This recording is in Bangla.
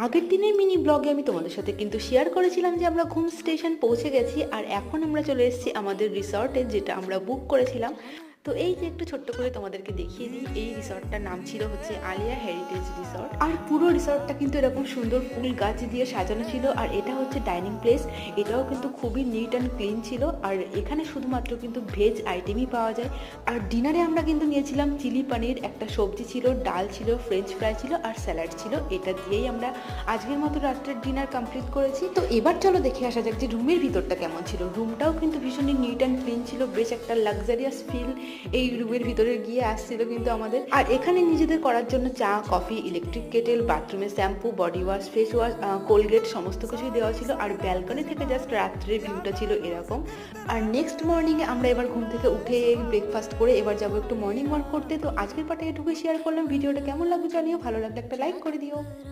আগের দিনের মিনি ব্লগে আমি তোমাদের সাথে কিন্তু শেয়ার করেছিলাম যে আমরা ঘুম স্টেশন পৌঁছে গেছি, আর এখন আমরা চলে এসেছি আমাদের রিসর্টে, যেটা আমরা বুক করেছিলাম। তো এই যে একটু ছোট্ট করে তোমাদেরকে দেখিয়ে দিই, এই রিসর্টটার নাম ছিল হচ্ছে আলিয়া হেরিটেজ রিসর্ট। আর পুরো রিসর্টটা কিন্তু এরকম সুন্দর ফুল গাছ দিয়ে সাজানো ছিল। আর এটা হচ্ছে ডাইনিং প্লেস, এটাও কিন্তু খুবই নিট অ্যান্ড ক্লিন ছিল। আর এখানে শুধুমাত্র কিন্তু ভেজ আইটেমই পাওয়া যায়। আর ডিনারে আমরা কিন্তু নিয়েছিলাম চিলি পানির, একটা সবজি ছিল, ডাল ছিল, ফ্রেঞ্চ ফ্রাই ছিল আর স্যালাড ছিল। এটা দিয়েই আমরা আজকের মতো রাত্রের ডিনার কমপ্লিট করেছি। তো এবার চলো দেখে আসা যাক যে রুমের ভিতরটা কেমন ছিল। রুমটাও কিন্তু ভীষণই নিট অ্যান্ড ক্লিন ছিল, বেশ একটা লাক্সারিয়াস ফিল এই রুমের ভিতরে গিয়ে আসছিল কিন্তু আমাদের। আর এখানে নিজেদের করার জন্য চা, কফি, ইলেকট্রিক কেটেল, বাথরুমে shampoo, body wash, face wash, Colgate সমস্ত কিছুই দেওয়া ছিল। আর ব্যালকনি থেকে জাস্ট রাত্রের ভিউটা ছিল এরকম। আর নেক্সট মর্নিংয়ে আমরা এবার ঘুম থেকে উঠে ব্রেকফাস্ট করে এবার যাবো একটু মর্নিং ওয়াক করতে। তো আজকের পার্টে এটুকুই শেয়ার করলাম। ভিডিওটা কেমন লাগবে জানিও, ভালো লাগলে একটা লাইক করে দিও।